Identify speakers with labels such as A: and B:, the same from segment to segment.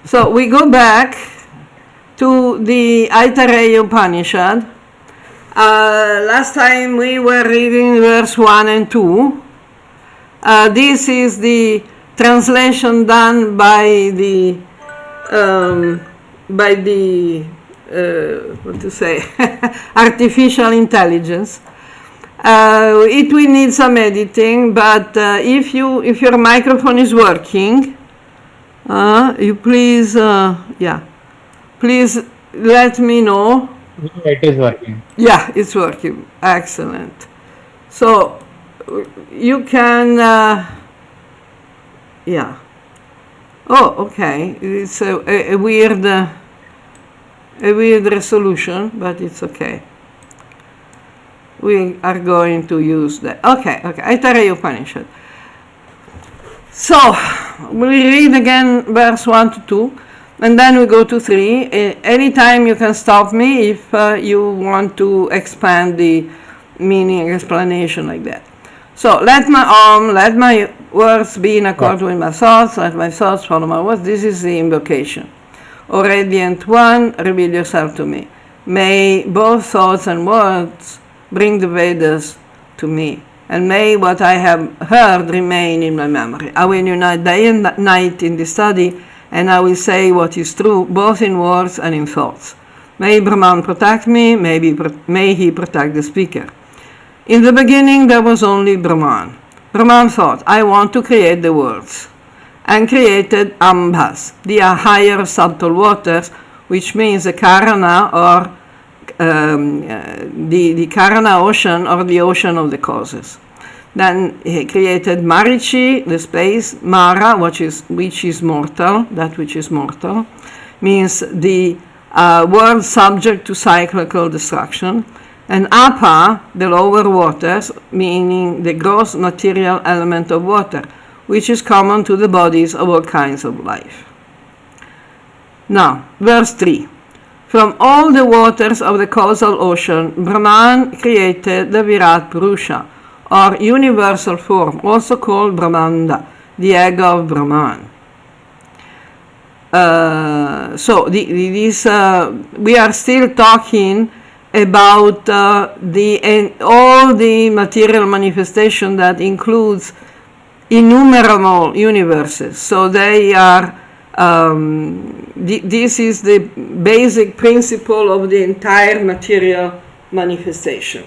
A: So we go back to the Aitareya Upanishad. Last time we were reading verse 1 and 2. This is the translation done by the artificial intelligence. It will need some editing, but if your microphone is working, you please please let me know.
B: It is working.
A: Yeah, it's working. Excellent. So you can yeah. Oh, okay. It's a weird resolution, but it's okay. We are going to use that. Okay. Aitareya Upanishad. So we read again verse 1 to 2, and then we go to 3. Anytime you can stop me if you want to expand the meaning explanation like that. So let my words be in accord with my thoughts, let my thoughts follow my words. This is the invocation. O Radiant One, reveal yourself to me. May both thoughts and words bring the Vedas to me, and may what I have heard remain in my memory. I will unite day and night in the study, and I will say what is true, both in words and in thoughts. May Brahman protect me, may he protect the speaker. In the beginning there was only Brahman. Brahman thought, I want to create the worlds, and created ambhas, the higher subtle waters, which means the Karana, or the Karana ocean, or the ocean of the causes. Then he created Marichi, the space, Mara, which is mortal, that which is mortal, means the world subject to cyclical destruction, and Apa, the lower waters, meaning the gross material element of water, which is common to the bodies of all kinds of life. Now, verse 3. From all the waters of the causal ocean, Brahman created the Virat Purusha, or universal form, also called Brahmanda, the egg of Brahman. We are still talking about all the material manifestation that includes innumerable universes. So they are, this is the basic principle of the entire material manifestation.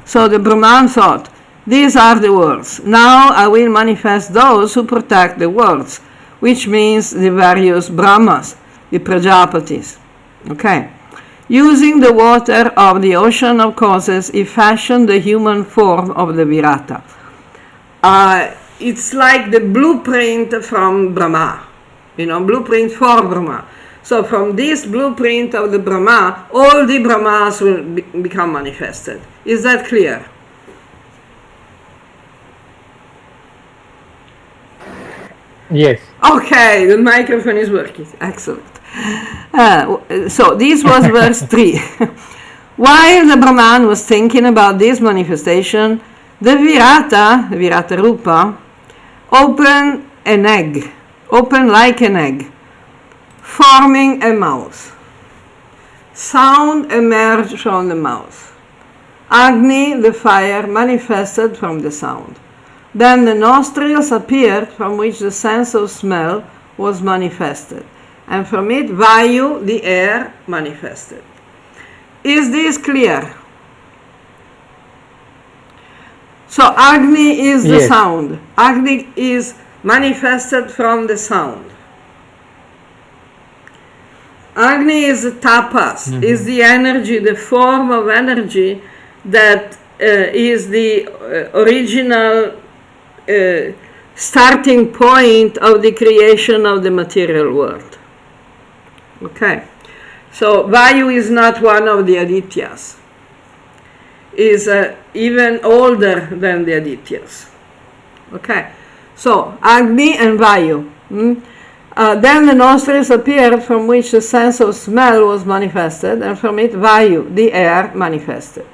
A: So the Brahman thought, these are the worlds. Now I will manifest those who protect the worlds, which means the various Brahmas, the Prajapatis. Okay. Using the water of the ocean of causes, he fashioned the human form of the Virata. It's like the blueprint from Brahma, blueprint for Brahma. So from this blueprint of the Brahma, all the Brahmas will become manifested. Is that clear?
B: Yes.
A: Okay, the microphone is working. Excellent. So this was verse 3. While the Brahman was thinking about this manifestation, the Virata Rupa, opened like an egg, forming a mouth. Sound emerged from the mouth. Agni, the fire, manifested from the sound. Then the nostrils appeared, from which the sense of smell was manifested, and from it Vayu, the air, manifested. Is this clear? So Agni is the sound. Agni is manifested from the sound. Agni is the tapas, is the energy, the form of energy that is the original starting point of the creation of the material world. Okay, so Vayu is not one of the Adityas, is even older than the Adityas. Okay, so Agni and Vayu. Then the nostrils appeared, from which the sense of smell was manifested, and from it Vayu, the air, manifested.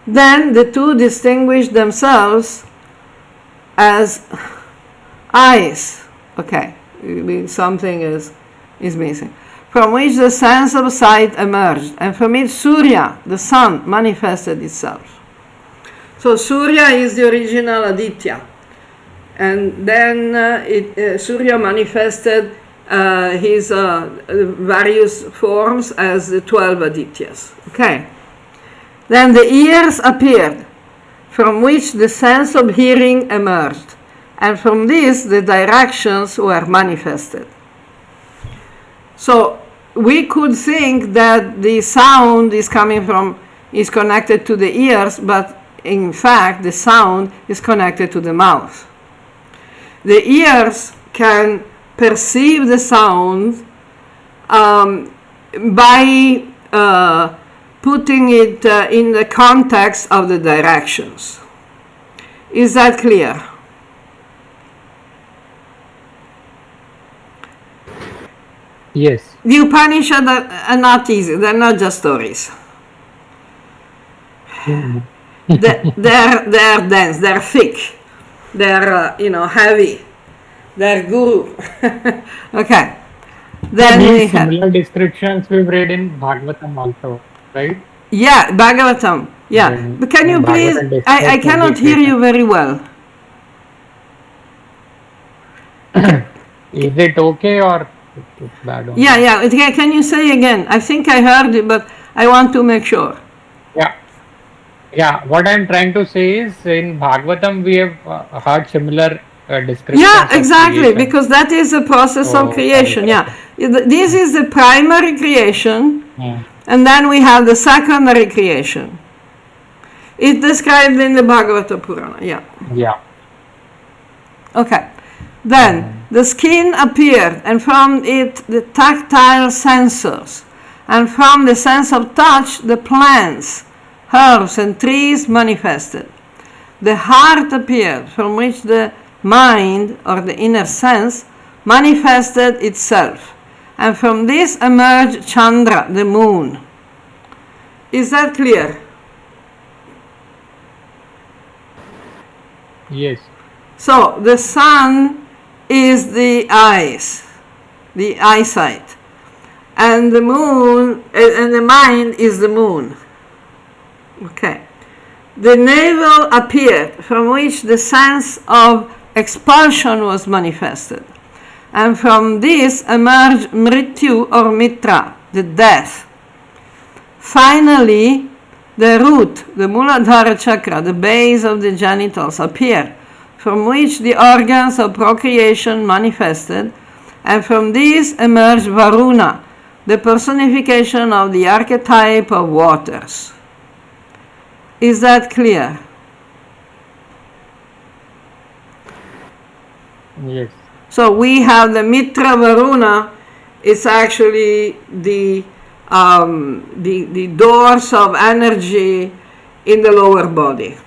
A: Then the two distinguished themselves as eyes. Okay, something is is missing, from which the sense of sight emerged, and from it Surya, the sun, manifested itself. So Surya is the original Aditya, and then Surya manifested his various forms as the 12 Adityas. Okay. Then the ears appeared, from which the sense of hearing emerged, and from this the directions were manifested. So we could think that the sound is connected to the ears, but in fact the sound is connected to the mouth. The ears can perceive the sound by putting it in the context of the directions. Is that clear?
B: Yes.
A: The Upanishads are not easy. They're not just stories. They're dense. They're thick. They're heavy. They're guru. Okay. Then we have
B: similar descriptions we've read in Bhagavatam also, right?
A: Yeah, Bhagavatam. Yeah. But can you please? I cannot hear you very well.
B: Is it okay or it's bad?
A: Yeah. Okay, can you say again? I think I heard it, but I want to make sure.
B: Yeah. What I'm trying to say is, in Bhagavatam we have heard similar descriptions.
A: Yeah, exactly, because that is the process of creation. Yeah, this is the primary creation, and then we have the secondary creation. It's described in the Bhagavata Purana.
B: Yeah.
A: Okay. Then the skin appeared, and from it the tactile sensors, and from the sense of touch the plants, herbs, and trees manifested. The heart appeared, from which the mind, or the inner sense, manifested itself, and from this emerged Chandra, the moon. Is that clear?
B: Yes.
A: So the sun is the eyes, the eyesight, and the moon, and the mind is the moon. Okay. The navel appeared, from which the sense of expulsion was manifested, and from this emerged Mrityu or Mitra, the death. Finally, the root, the Muladhara chakra, the base of the genitals, appeared, from which the organs of procreation manifested, and from this emerged Varuna, the personification of the archetype of waters. Is that clear?
B: Yes.
A: So we have the Mitra Varuna. It's actually the doors of energy in the lower body.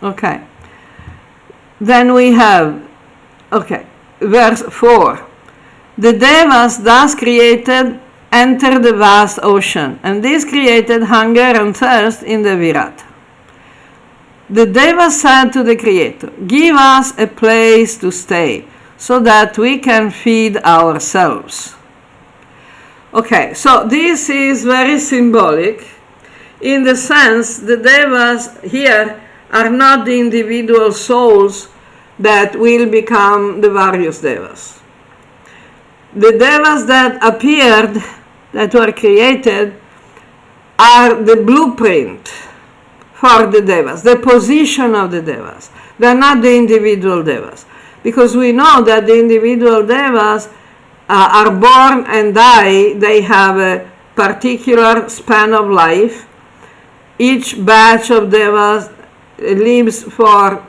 A: Okay. Then we have, verse 4. The Devas thus created entered the vast ocean, and this created hunger and thirst in the Virata. The Devas said to the Creator, "Give us a place to stay, so that we can feed ourselves." Okay, so this is very symbolic, in the sense the Devas here are not the individual souls that will become the various Devas. The Devas that appeared, that were created, are the blueprint for the Devas, the position of the Devas. They are not the individual Devas, because we know that the individual Devas are born and die. They have a particular span of life. Each batch of Devas lives for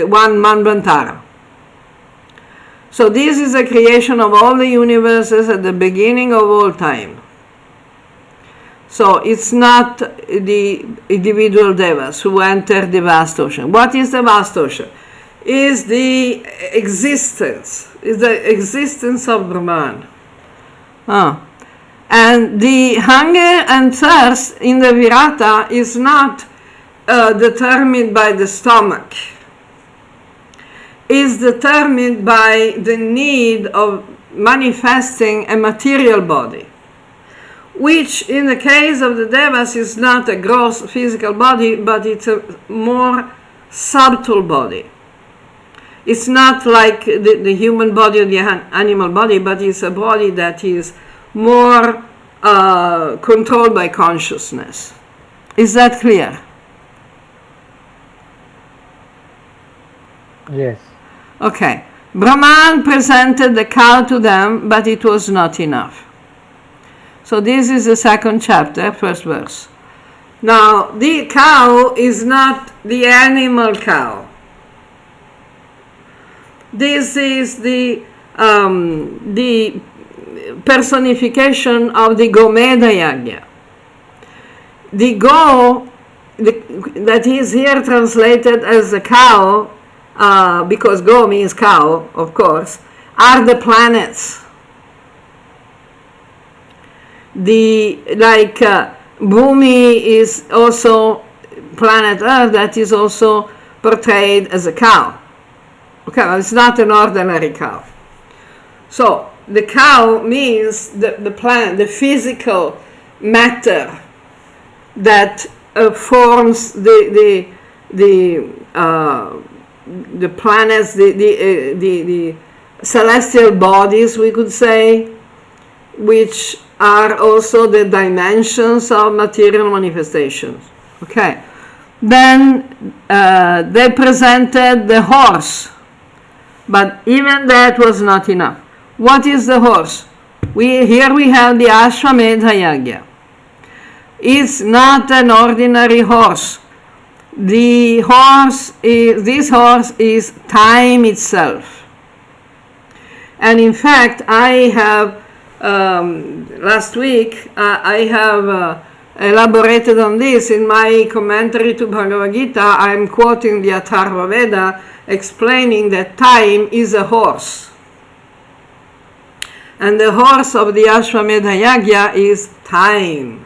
A: one Manvantara. So this is a creation of all the universes at the beginning of all time. So it's not the individual Devas who enter the vast ocean. What is the vast ocean? Is the existence of Brahman. And the hunger and thirst in the Virata is not determined by the stomach. Is determined by the need of manifesting a material body, which in the case of the devas is not a gross physical body, but it's a more subtle body. It's not like the human body or the animal body, but it's a body that is more controlled by consciousness. Is that clear?
B: Yes.
A: Okay. Brahman presented the cow to them, but it was not enough. So this is the second chapter, first verse. Now, the cow is not the animal cow. This is the personification of the gomedha yajna. The go, that is here translated as a cow, because go means cow, of course, are the planets. Bhumi is also planet Earth, that is also portrayed as a cow. Okay, well, it's not an ordinary cow. So the cow means the plant, the physical matter that forms the planets, the celestial bodies, we could say, which are also the dimensions of material manifestations. Okay. Then they presented the horse, but even that was not enough. What is the horse? Here we have the asvamedha yajna. It's not an ordinary horse. This horse is time itself. And in fact, I have last week I have elaborated on this in my commentary to Bhagavad Gita. I'm quoting the Aitareya Veda, explaining that time is a horse, and the horse of the asvamedha yajna is time.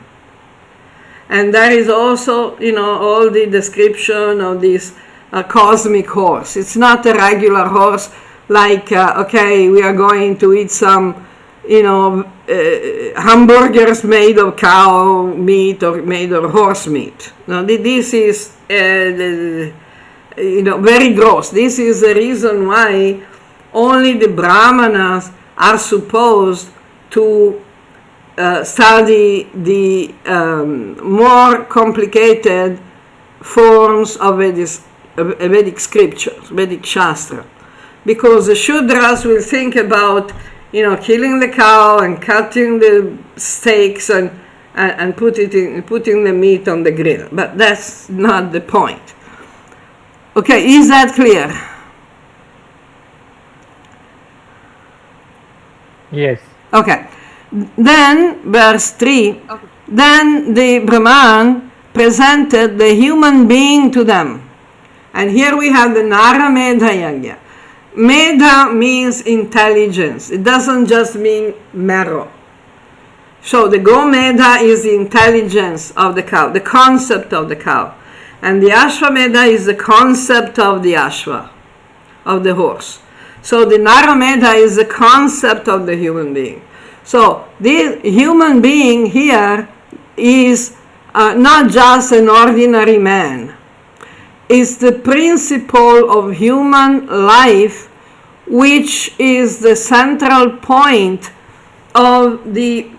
A: And there is also, all the description of this cosmic horse. It's not a regular horse like, we are going to eat some, hamburgers made of cow meat or made of horse meat. Now, this is, very gross. This is the reason why only the brahmanas are supposed to study the more complicated forms of Vedic scriptures, Vedic Shastra, because the Shudras will think about, killing the cow and cutting the steaks and putting the meat on the grill. But that's not the point. Okay, is that clear?
B: Yes.
A: Okay. Then, verse 3, then the Brahman presented the human being to them. And here we have the naramedha yajna. Medha means intelligence. It doesn't just mean marrow. So the gomedha is the intelligence of the cow, the concept of the cow. And the asvamedha is the concept of the ashva, of the horse. So the naramedha is the concept of the human being. So the human being here is not just an ordinary man. It's the principle of human life, which is the central point of the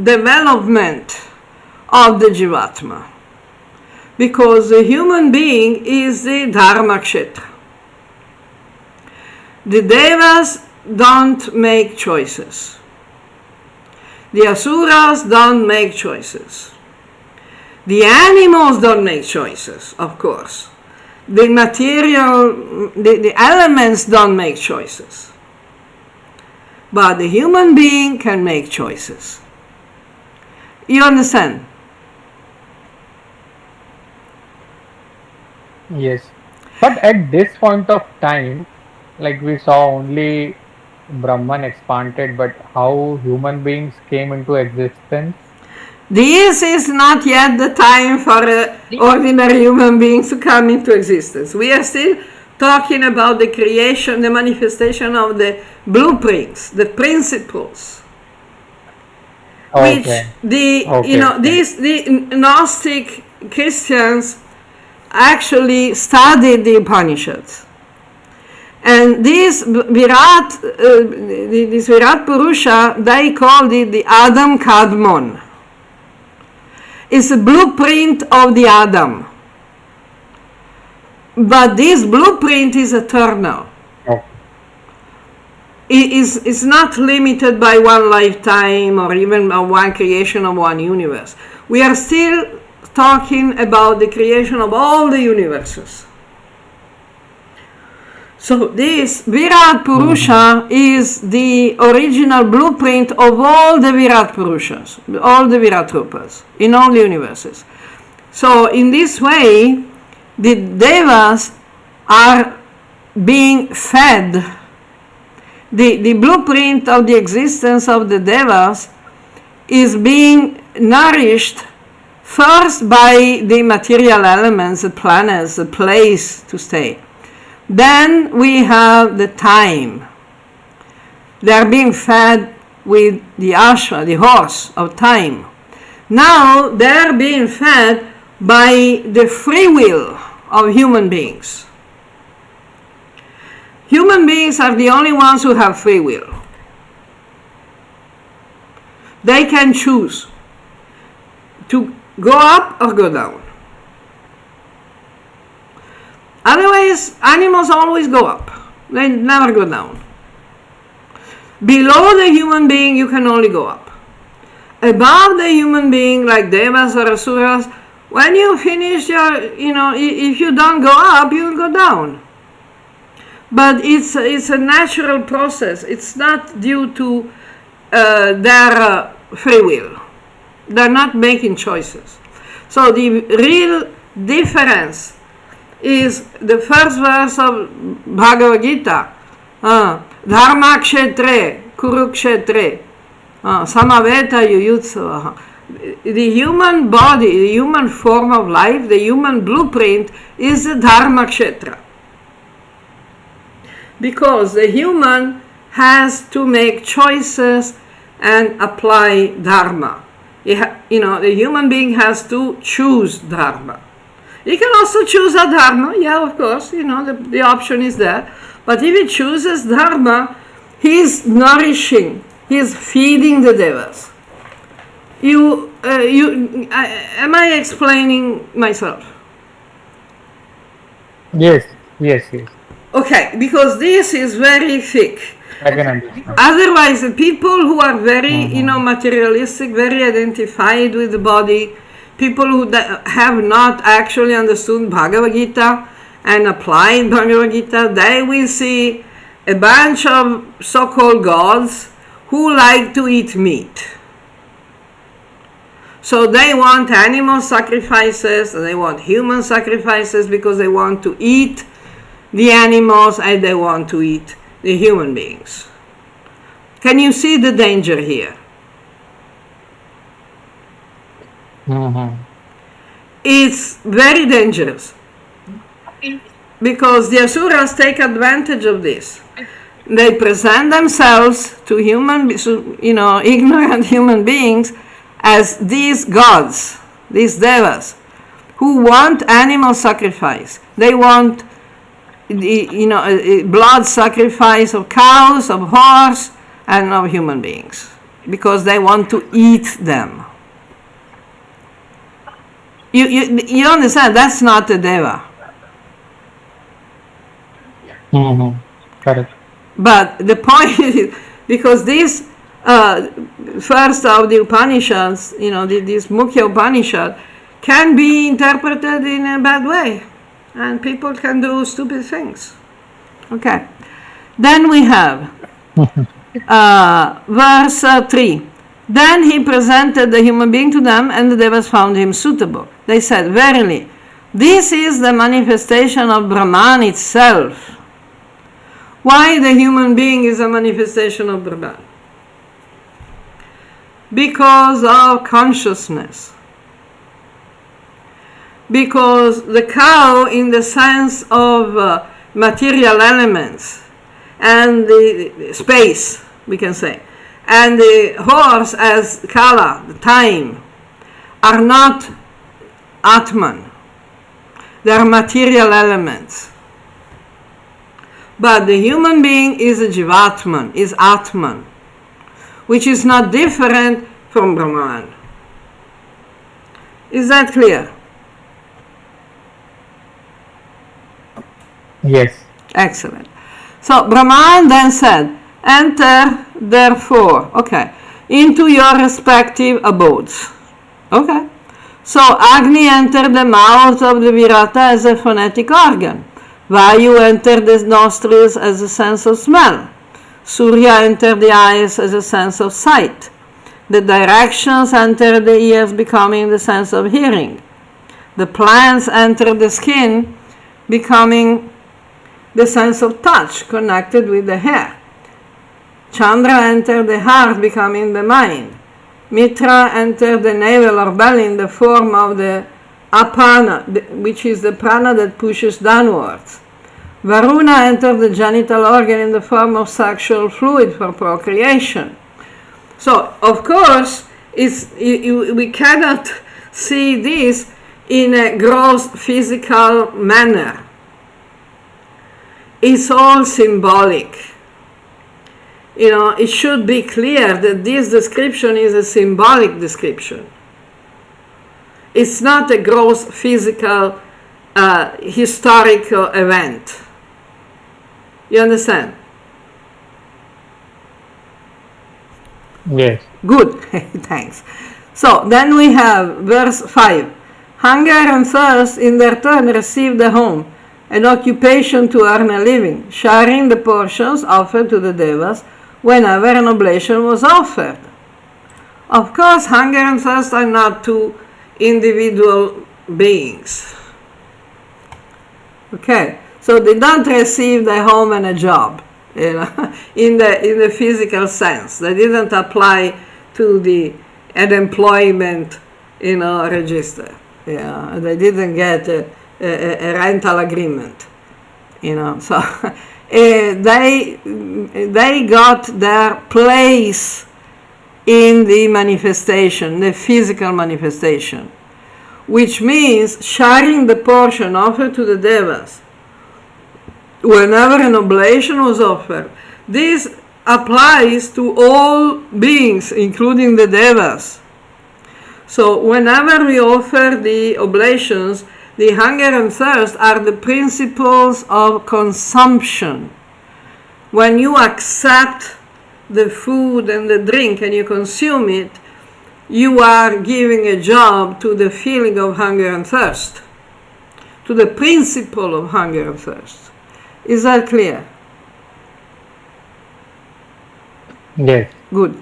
A: development of the Jivatma. Because the human being is the Dharma Kshetra. The Devas don't make choices. The Asuras don't make choices. The animals don't make choices, of course. The material, the elements don't make choices. But the human being can make choices. You understand?
B: Yes. But at this point of time, like we saw only Brahman expanded, but how human beings came into existence?
A: This is not yet the time for ordinary human beings to come into existence. We are still talking about the creation, the manifestation of the blueprints, the principles, which the Gnostic Christians actually studied the Upanishads. And this Virat Purusha, they called it the Adam Kadmon. It's a blueprint of the Adam. But this blueprint is eternal. It's not limited by one lifetime or even one creation of one universe. We are still talking about the creation of all the universes. So this Virat Purusha is the original blueprint of all the Virat Purushas, all the Virat Rupas in all the universes. So in this way, the Devas are being fed. The blueprint of the existence of the Devas is being nourished first by the material elements, the planets, the place to stay. Then we have the time. They are being fed with the ashva, the horse of time. Now they are being fed by the free will of human beings. Human beings are the only ones who have free will. They can choose to go up or go down. Otherwise, animals always go up. They never go down. Below the human being, you can only go up. Above the human being, like devas or asuras, when you finish your, if you don't go up, you will go down. But it's a natural process. It's not due to their free will. They're not making choices. So the real difference is the first verse of Bhagavad Gita. Dharma kshetre, kurukshetre, samaveta yuyutsavaha. The human body, the human form of life, the human blueprint is the Dharma kshetra. Because the human has to make choices and apply Dharma. The human being has to choose Dharma. He can also choose adharma, yeah, of course, the option is there. But if he chooses dharma, he is nourishing, he is feeding the devas. Am I explaining myself?
B: Yes.
A: Okay, because this is very thick.
B: I can understand.
A: Otherwise, the people who are very, materialistic, very identified with the body, people who have not actually understood Bhagavad Gita and applied Bhagavad Gita, they will see a bunch of so-called gods who like to eat meat. So they want animal sacrifices, and they want human sacrifices because they want to eat the animals and they want to eat the human beings. Can you see the danger here? It's very dangerous because the asuras take advantage of this. They present themselves to ignorant human beings as these gods, these devas, who want animal sacrifice. They want blood sacrifice of cows, of horse, and of human beings because they want to eat them. You understand? That's not a deva.
B: Correct.
A: But the point is, because this first of the Upanishads, this Mukhya Upanishad, can be interpreted in a bad way. And people can do stupid things. Okay. Then we have verse 3. Then he presented the human being to them, and the devas found him suitable. They said, verily, this is the manifestation of Brahman itself. Why the human being is a manifestation of Brahman? Because of consciousness. Because the cow, in the sense of material elements, and the space, we can say, and the horse as kala, the time, are not Atman. They are material elements. But the human being is a Jivatman, is Atman, which is not different from Brahman. Is that clear?
B: Yes.
A: Excellent. So Brahman then said, enter therefore, into your respective abodes. So Agni entered the mouth of the Virata as a phonetic organ. Vayu entered the nostrils as a sense of smell. Surya entered the eyes as a sense of sight. The directions entered the ears, becoming the sense of hearing. The plants entered the skin, becoming the sense of touch, connected with the hair. Chandra entered the heart, becoming the mind. Mitra entered the navel or belly in the form of the apana, which is the prana that pushes downwards. Varuna entered the genital organ in the form of sexual fluid for procreation. So, of course, we cannot see this in a gross physical manner. It's all symbolic. It should be clear that this description is a symbolic description. It's not a gross physical historical event. You understand?
B: Yes.
A: Good, thanks. So then we have verse 5. Hunger and thirst in their turn received a home, an occupation to earn a living, sharing the portions offered to the devas whenever an oblation was offered. Of course, hunger and thirst are not two individual beings. So they don't receive a home and a job, in the physical sense. They didn't apply to the unemployment, register. They didn't get a rental agreement, So they got their place in the manifestation, the physical manifestation, which means sharing the portion offered to the devas whenever an oblation was offered. This applies to all beings, including the devas. So whenever we offer the oblations, the hunger and thirst are the principles of consumption. When you accept the food and the drink and you consume it, you are giving a job to the feeling of hunger and thirst, to the principle of hunger and thirst. Is that clear?
B: Yes.
A: Good.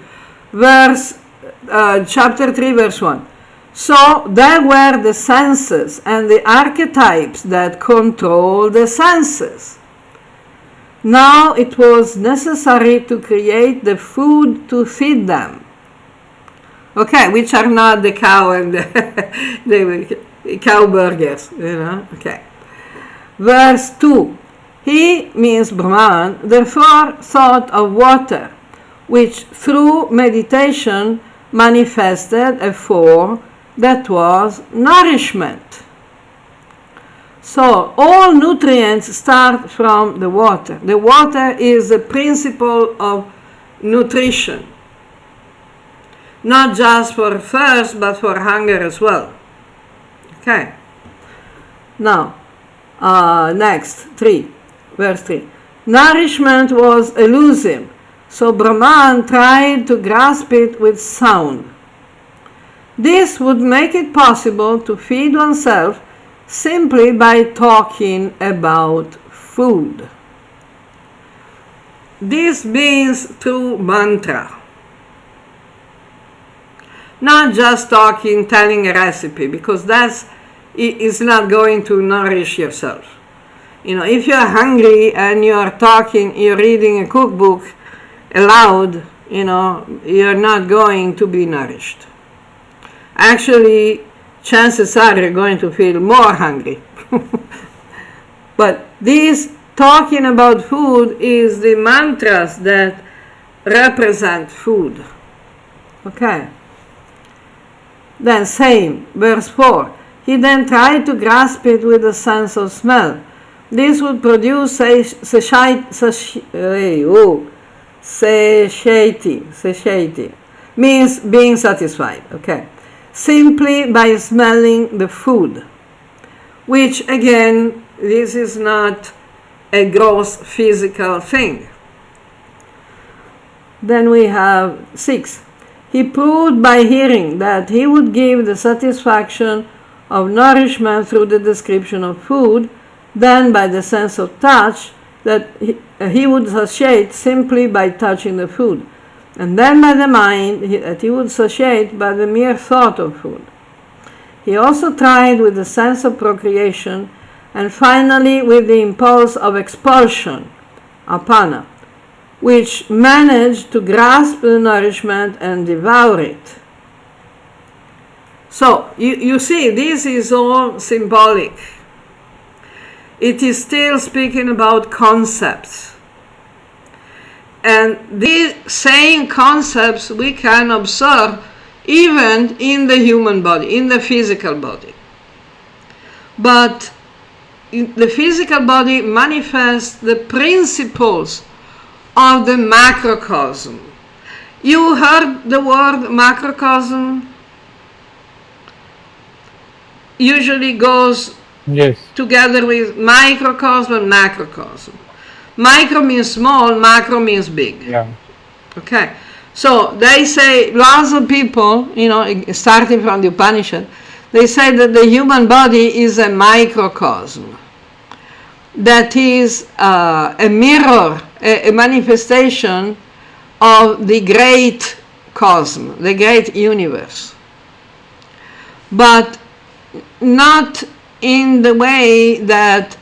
A: Chapter 3, verse 1. So there were the senses and the archetypes that control the senses. Now it was necessary to create the food to feed them. Which are not the cow and the cow burgers, Verse 2. He, means Brahman, therefore thought of water, which through meditation manifested a form that was nourishment. So all nutrients start from the water. The water is the principle of nutrition, not just for thirst but for hunger as well. Now, next, verse 3. Nourishment was elusive, so Brahman tried to grasp it with sound. This would make it possible to feed oneself simply by talking about food. This means through mantra. Not just talking, telling a recipe, because that is not going to nourish yourself. If you're hungry and you're talking, you're reading a cookbook aloud, you're not going to be nourished. Actually, chances are you're going to feel more hungry. But this talking about food is the mantras that represent food. Okay. Then same, verse 4. He then tried to grasp it with a sense of smell. This would produce satiety, means being satisfied, okay, simply by smelling the food, which again, this is not a gross physical thing. Then we have 6. He proved by hearing that he would give the satisfaction of nourishment through the description of food, then by the sense of touch that he would satiate simply by touching the food, and then by the mind that he would satiate by the mere thought of food. He also tried with the sense of procreation, and finally with the impulse of expulsion, apana, which managed to grasp the nourishment and devour it. So, you see, this is all symbolic. It is still speaking about concepts. And these same concepts we can observe even in the human body, in the physical body. But the physical body manifests the principles of the macrocosm. You heard the word macrocosm? Usually goes together with microcosm and macrocosm. Micro means small, macro means big.
B: Yeah.
A: Okay. So they say, lots of people, starting from the Upanishad, they say that the human body is a microcosm. That is a mirror, a manifestation of the great cosmos, the great universe. But not in the way that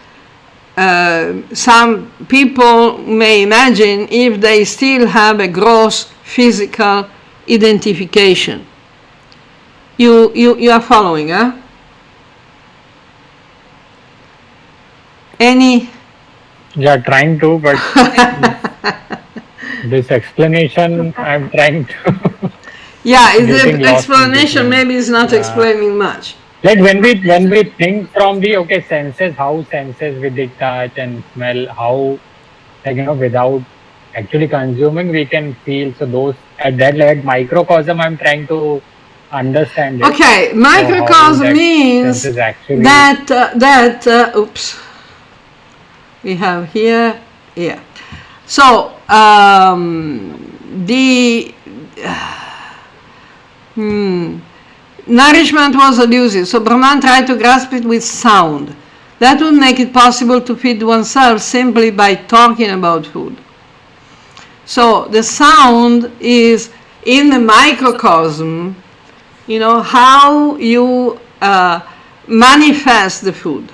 A: some people may imagine if they still have a gross physical identification. You are following, huh? Any?
B: Yeah, trying to, but this explanation I'm trying to.
A: Yeah, the explanation maybe is not explaining much.
B: Like when we think from the senses, how senses with the touch and smell, how without actually consuming we can feel. So those at that level microcosm I'm trying to understand it.
A: Okay, microcosm
B: so
A: means that oops. We have here. So nourishment was elusive, so Brahman tried to grasp it with sound. That would make it possible to feed oneself simply by talking about food. So the sound is in the microcosm, how you manifest the food.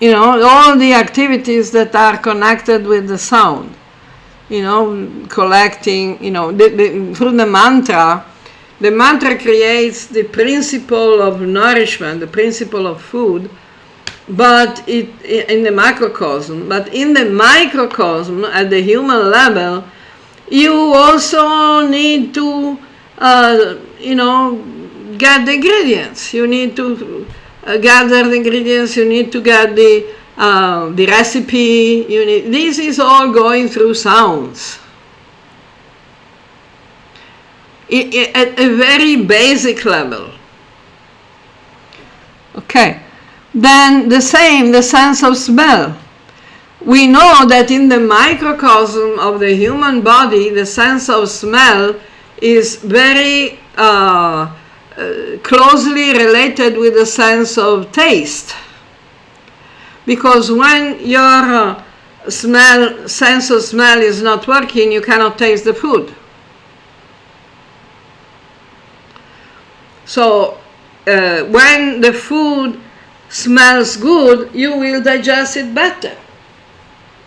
A: All the activities that are connected with the sound. Collecting, through the mantra. The mantra creates the principle of nourishment, the principle of food, but in the macrocosm. But in the microcosm, at the human level, you also need to, get the ingredients. You need to gather the ingredients. You need to get the recipe. This is all going through sounds. At a very basic level. Okay. Then the sense of smell. We know that in the microcosm of the human body, the sense of smell is very closely related with the sense of taste. Because when your sense of smell is not working, you cannot taste the food. So when the food smells good, you will digest it better.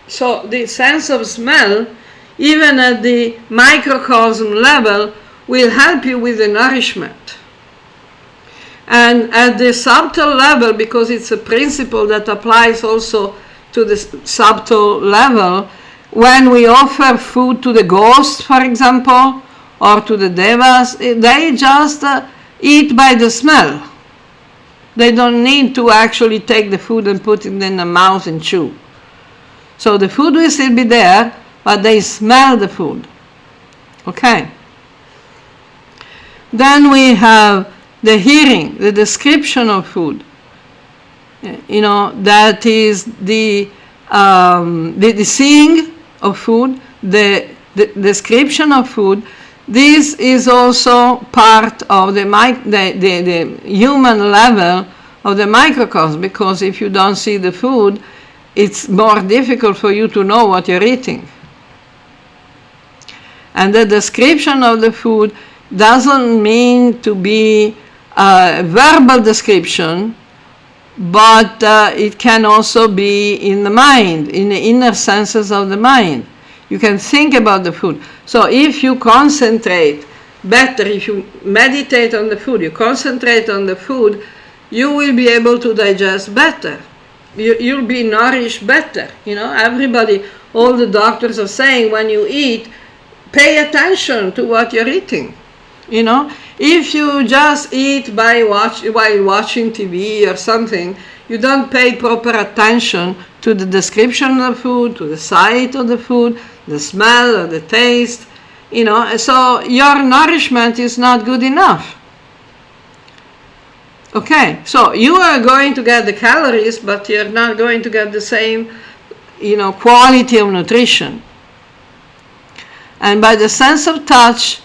A: So the sense of smell, even at the microcosm level, will help you with the nourishment. And at the subtle level, because it's a principle that applies also to the subtle level, when we offer food to the ghosts, for example, or to the devas, they just eat by the smell. They don't need to actually take the food and put it in the mouth and chew. So the food will still be there, but they smell the food. Okay. Then we have the hearing, the description of food. That is the seeing of food, the description of food. This is also part of the human level of the microcosm, because if you don't see the food, it's more difficult for you to know what you're eating. And the description of the food doesn't mean to be a verbal description, but it can also be in the mind, in the inner senses of the mind. You can think about the food. So if you concentrate better, if you meditate on the food, you concentrate on the food, you will be able to digest better. You'll be nourished better. Everybody, all the doctors are saying, when you eat, pay attention to what you're eating. If you just eat while watching TV or something, you don't pay proper attention to the description of the food, to the sight of the food, the smell or the taste, so your nourishment is not good enough. Okay, so you are going to get the calories, but you're not going to get the same, quality of nutrition. And by the sense of touch,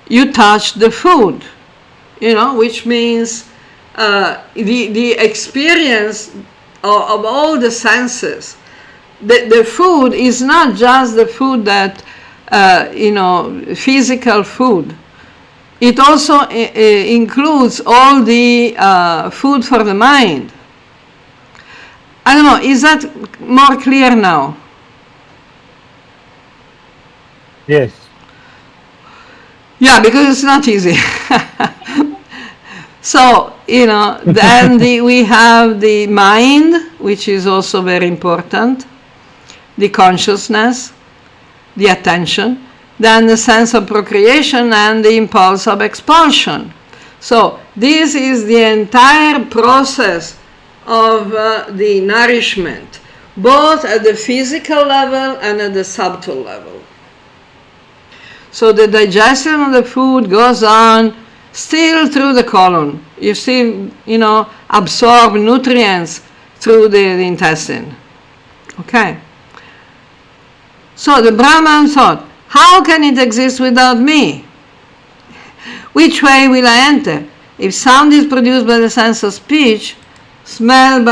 A: you touch the food, which means the experience of all the senses. The food is not just the food that, physical food. It also includes all the food for the mind. I don't know, is that more clear now?
B: Yes.
A: Yeah, because it's not easy. So, then we have the mind, which is also very important, the consciousness, the attention, then the sense of procreation and the impulse of expulsion. So, this is the entire process of the nourishment, both at the physical level and at the subtle level. So the digestion of the food goes on still through the colon. You still, absorb nutrients through the intestine. Okay. So the Brahman thought, how can it exist without me? Which way will I enter? If sound is produced by the sense of speech, smell,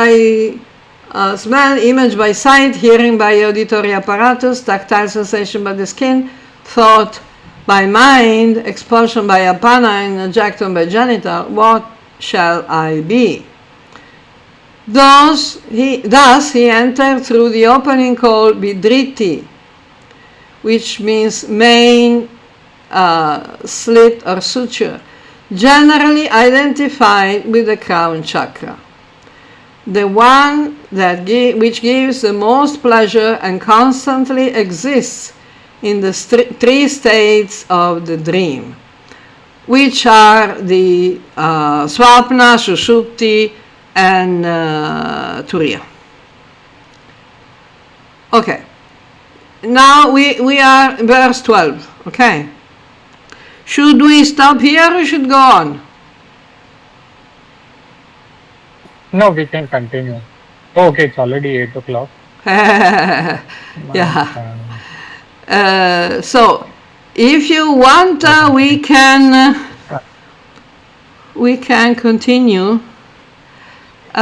A: image by sight, hearing by auditory apparatus, tactile sensation by the skin, thought by mind, expulsion by apana, and ejection by genital, what shall I be? Thus he entered through the opening called Vidriti, which means main slit or suture, generally identified with the crown chakra, the one which gives the most pleasure and constantly exists in the three states of the dream, which are the Swapna, Sushupti, and Turiya. Okay, now we are verse 12, okay? Should we stop here or should go on?
B: No, we can continue. Oh, okay, it's already 8 o'clock.
A: Yeah. So, if you want, we can continue. But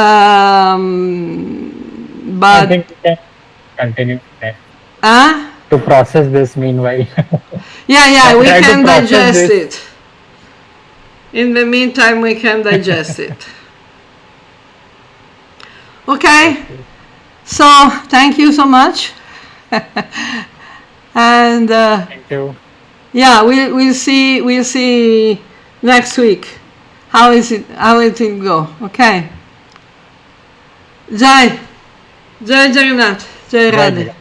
B: I think we can continue to process this meanwhile.
A: Yeah, we can digest it. In the meantime, we can digest it. Okay. So, thank you so much. And
B: Thank you.
A: yeah, we'll see next week. How it will go? Okay. Jai. Jai Jagannath. Jai
B: Jai
A: Radhe.
B: Jagannath.